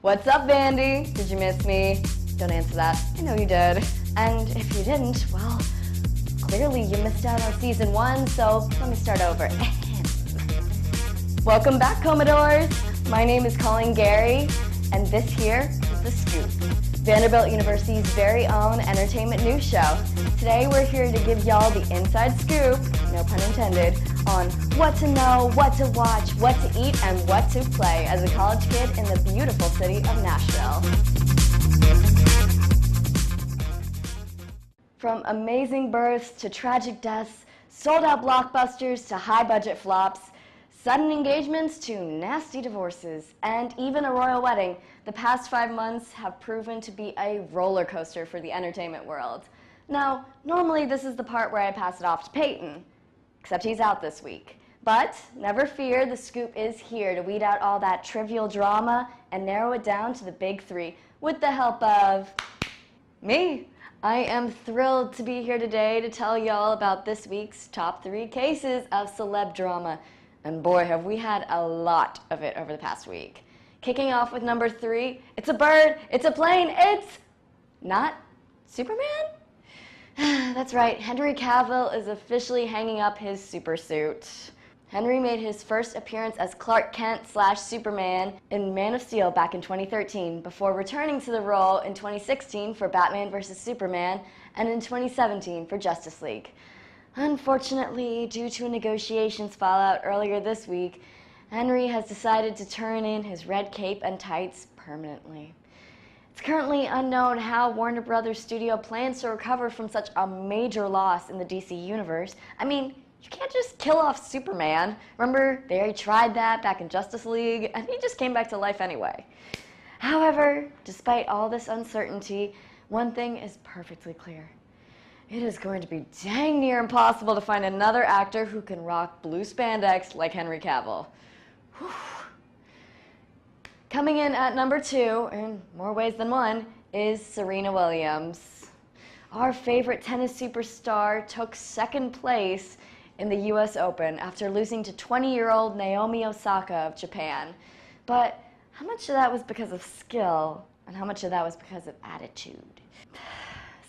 What's up, Vandy? Did you miss me? Don't answer that. I know you did. And if you didn't, well, clearly you missed out on season 1, so let me start over. Welcome back, Commodores. My name is Colleen Gary, and this here is The Scoop, Vanderbilt University's very own entertainment news show. Today we're here to give y'all the inside scoop, no pun intended, on what to know, what to watch, what to eat, and what to play as a college kid in the beautiful city of Nashville. From amazing births to tragic deaths, sold-out blockbusters to high-budget flops, sudden engagements to nasty divorces, and even a royal wedding, the past 5 months have proven to be a roller coaster for the entertainment world. Now, normally this is the part where I pass it off to Peyton, except he's out this week. But never fear, the Scoop is here to weed out all that trivial drama and narrow it down to the big 3 with the help of me. I am thrilled to be here today to tell y'all about this week's top 3 cases of celeb drama. And boy, have we had a lot of it over the past week. Kicking off with number 3, it's a bird, it's a plane, it's not Superman? That's right, Henry Cavill is officially hanging up his supersuit. Henry made his first appearance as Clark Kent / Superman in Man of Steel back in 2013, before returning to the role in 2016 for Batman vs. Superman and in 2017 for Justice League. Unfortunately, due to a negotiations fallout earlier this week, Henry has decided to turn in his red cape and tights permanently. It's currently unknown how Warner Brothers Studio plans to recover from such a major loss in the DC universe. I mean, you can't just kill off Superman. Remember, they already tried that back in Justice League, and he just came back to life anyway. However, despite all this uncertainty, one thing is perfectly clear. It is going to be dang near impossible to find another actor who can rock blue spandex like Henry Cavill. Whew. Coming in at number 2, in more ways than one, is Serena Williams. Our favorite tennis superstar took second place in the US Open after losing to 20-year-old Naomi Osaka of Japan. But how much of that was because of skill, and how much of that was because of attitude?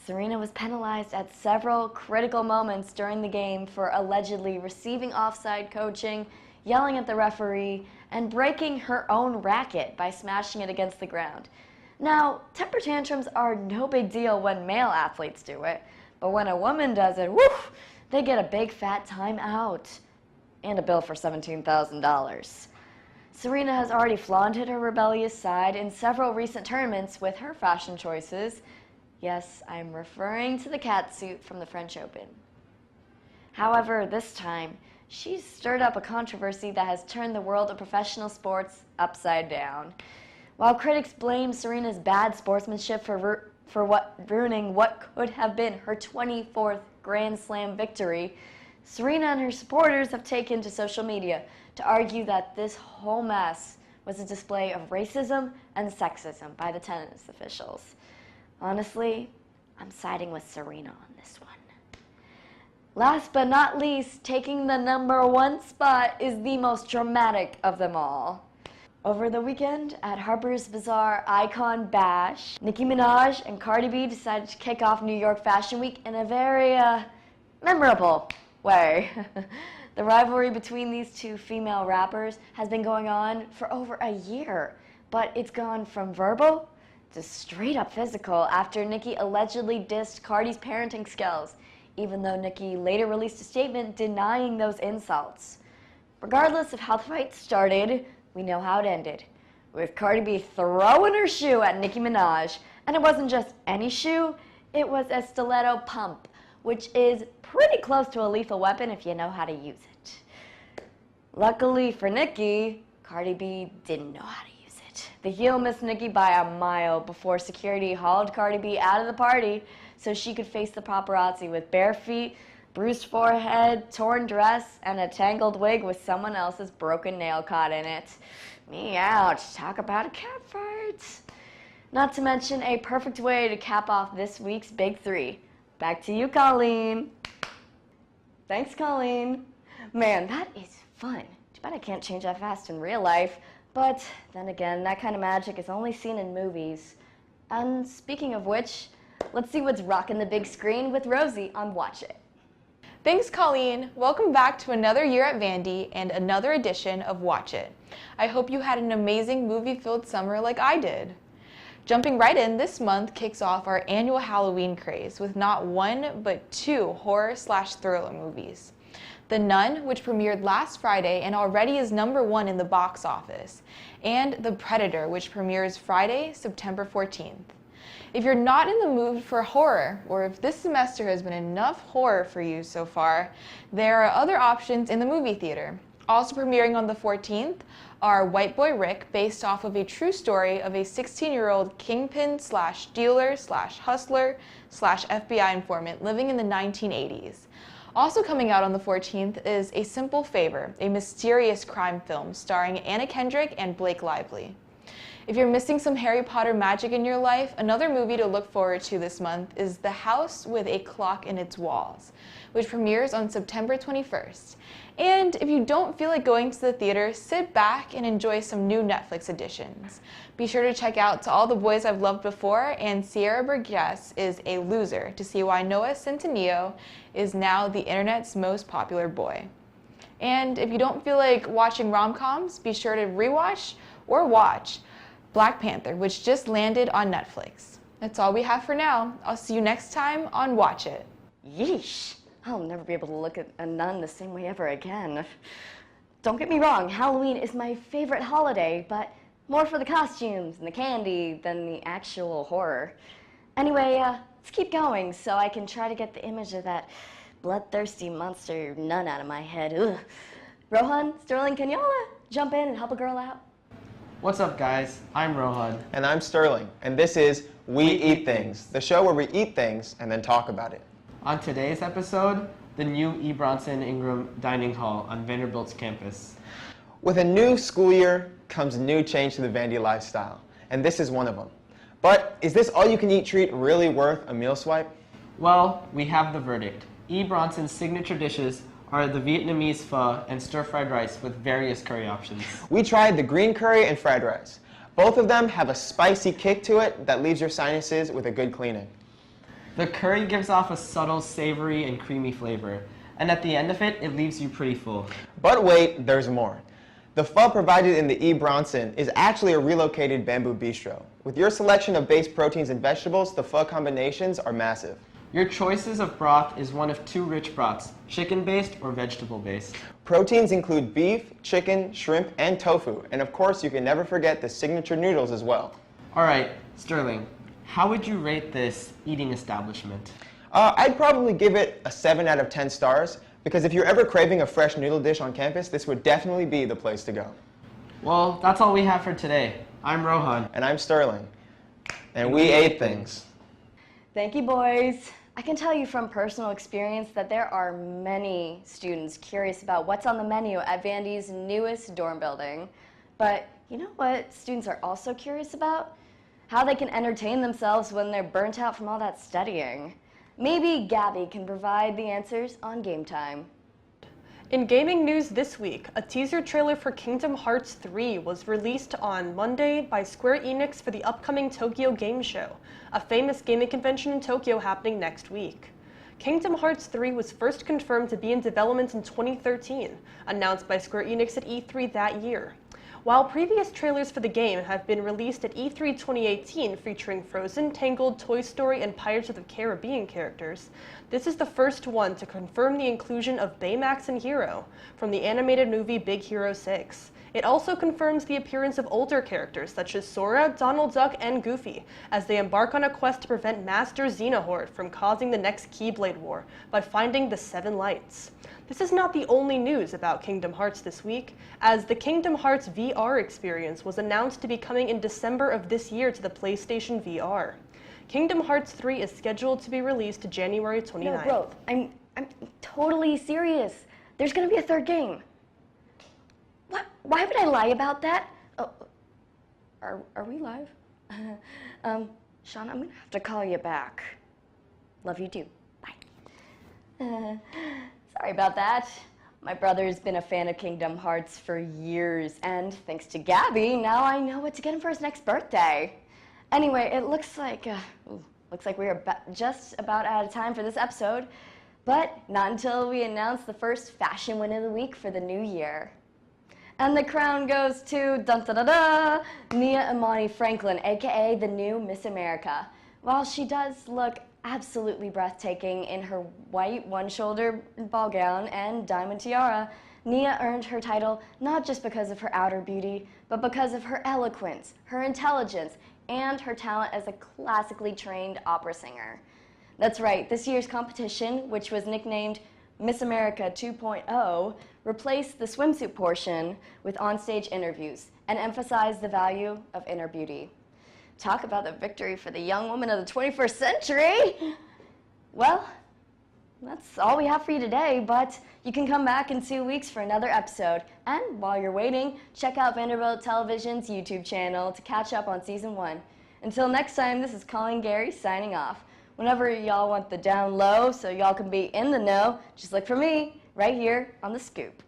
Serena was penalized at several critical moments during the game for allegedly receiving offside coaching, yelling at the referee, and breaking her own racket by smashing it against the ground. Now, temper tantrums are no big deal when male athletes do it, but when a woman does it, woof, they get a big fat timeout and a bill for $17,000. Serena has already flaunted her rebellious side in several recent tournaments with her fashion choices. Yes, I'm referring to the catsuit from the French Open. However, this time, she's stirred up a controversy that has turned the world of professional sports upside down. While critics blame Serena's bad sportsmanship for ruining what could have been her 24th Grand Slam victory, Serena and her supporters have taken to social media to argue that this whole mess was a display of racism and sexism by the tennis officials. Honestly, I'm siding with Serena on this one. Last but not least, taking the number 1 spot is the most dramatic of them all. Over the weekend at Harper's Bazaar Icon Bash, Nicki Minaj and Cardi B decided to kick off New York Fashion Week in a very memorable way. The rivalry between these two female rappers has been going on for over a year, but it's gone from verbal to straight up physical after Nicki allegedly dissed Cardi's parenting skills, even though Nicki later released a statement denying those insults. Regardless of how the fight started, we know how it ended, with Cardi B throwing her shoe at Nicki Minaj. And it wasn't just any shoe, it was a stiletto pump, which is pretty close to a lethal weapon if you know how to use it. Luckily for Nicki, Cardi B didn't know how to use it. The heel missed Nicki by a mile before security hauled Cardi B out of the party so she could face the paparazzi with bare feet, bruised forehead, torn dress, and a tangled wig with someone else's broken nail caught in it. Me ouch, talk about a catfight. Not to mention a perfect way to cap off this week's Big 3. Back to you, Colleen. Thanks, Colleen. Man, that is fun. Too bad I can't change that fast in real life. But then again, that kind of magic is only seen in movies. And speaking of which, let's see what's rocking the big screen with Rozi on Watch It. Thanks, Colleen. Welcome back to another year at Vandy and another edition of Watch It. I hope you had an amazing movie-filled summer like I did. Jumping right in, this month kicks off our annual Halloween craze with not one, but two horror/thriller movies. The Nun, which premiered last Friday and already is #1 in the box office, and The Predator, which premieres Friday, September 14th. If you're not in the mood for horror, or if this semester has been enough horror for you so far, there are other options in the movie theater. Also premiering on the 14th are White Boy Rick, based off of a true story of a 16-year-old kingpin/dealer/hustler/FBI informant living in the 1980s. Also coming out on the 14th is A Simple Favor, a mysterious crime film starring Anna Kendrick and Blake Lively. If you're missing some Harry Potter magic in your life, another movie to look forward to this month is The House with a Clock in Its Walls, which premieres on September 21st. And if you don't feel like going to the theater, sit back and enjoy some new Netflix additions. Be sure to check out To All the Boys I've Loved Before and Sierra Burgess is a Loser to see why Noah Centineo is now the internet's most popular boy. And if you don't feel like watching rom-coms, be sure to rewatch or watch Black Panther, which just landed on Netflix. That's all we have for now. I'll see you next time on Watch It. Yeesh. I'll never be able to look at a nun the same way ever again. Don't get me wrong, Halloween is my favorite holiday, but more for the costumes and the candy than the actual horror. Anyway, let's keep going so I can try to get the image of that bloodthirsty monster nun out of my head. Ugh. Rohan, Sterling, can y'all jump in and help a girl out? What's up, guys? I'm Rohan. And I'm Sterling, and this is We Eat Things, the show where we eat things and then talk about it. On today's episode, the new E. Bronson Ingram Dining Hall on Vanderbilt's campus. With a new school year comes a new change to the Vandy lifestyle, and this is one of them. But is this all-you-can-eat treat really worth a meal swipe? Well, we have the verdict. E. Bronson's signature dishes are the Vietnamese pho and stir-fried rice with various curry options. We tried the green curry and fried rice. Both of them have a spicy kick to it that leaves your sinuses with a good cleaning. The curry gives off a subtle savory and creamy flavor, and at the end of it, it leaves you pretty full. But wait, there's more. The pho provided in the E. Bronson is actually a relocated bamboo bistro. With your selection of base proteins and vegetables, the pho combinations are massive. Your choices of broth is one of two rich broths, chicken-based or vegetable-based. Proteins include beef, chicken, shrimp, and tofu. And of course, you can never forget the signature noodles as well. All right, Sterling, how would you rate this eating establishment? I'd probably give it a 7 out of 10 stars, because if you're ever craving a fresh noodle dish on campus, this would definitely be the place to go. Well, that's all we have for today. I'm Rohan. And I'm Sterling. And we ate things. Thank you, boys. I can tell you from personal experience that there are many students curious about what's on the menu at Vandy's newest dorm building. But you know what students are also curious about? How they can entertain themselves when they're burnt out from all that studying. Maybe Gabby can provide the answers on Game Time. In gaming news this week, a teaser trailer for Kingdom Hearts 3 was released on Monday by Square Enix for the upcoming Tokyo Game Show, a famous gaming convention in Tokyo happening next week. Kingdom Hearts 3 was first confirmed to be in development in 2013, announced by Square Enix at E3 that year. While previous trailers for the game have been released at E3 2018 featuring Frozen, Tangled, Toy Story, and Pirates of the Caribbean characters, this is the first one to confirm the inclusion of Baymax and Hero from the animated movie Big Hero 6. It also confirms the appearance of older characters such as Sora, Donald Duck, and Goofy as they embark on a quest to prevent Master Xenohort from causing the next Keyblade War by finding the 7 lights. This is not the only news about Kingdom Hearts this week, as the Kingdom Hearts VR experience was announced to be coming in December of this year to the PlayStation VR. Kingdom Hearts 3 is scheduled to be released January 29th. No, bro, I'm totally serious. There's gonna be a third game. What? Why would I lie about that? Oh, are we live? Sean, I'm gonna have to call you back. Love you too. Bye. Sorry about that. My brother's been a fan of Kingdom Hearts for years, and thanks to Gabby, now I know what to get him for his next birthday. Anyway, it looks like we are just about out of time for this episode, but not until we announce the first fashion win of the week for the new year. And the crown goes to, dun-da-da-da, Nia Imani Franklin, aka the new Miss America. While she does look absolutely breathtaking in her white one-shoulder ball gown and diamond tiara, Nia earned her title not just because of her outer beauty, but because of her eloquence, her intelligence, and her talent as a classically trained opera singer. That's right, this year's competition, which was nicknamed Miss America 2.0, replaced the swimsuit portion with onstage interviews and emphasized the value of inner beauty. Talk about the victory for the young woman of the 21st century! Well, that's all we have for you today, but you can come back in 2 weeks for another episode. And while you're waiting, check out Vanderbilt Television's YouTube channel to catch up on Season 1. Until next time, this is Colleen Gary signing off. Whenever y'all want the down low so y'all can be in the know, just look for me right here on The Scoop.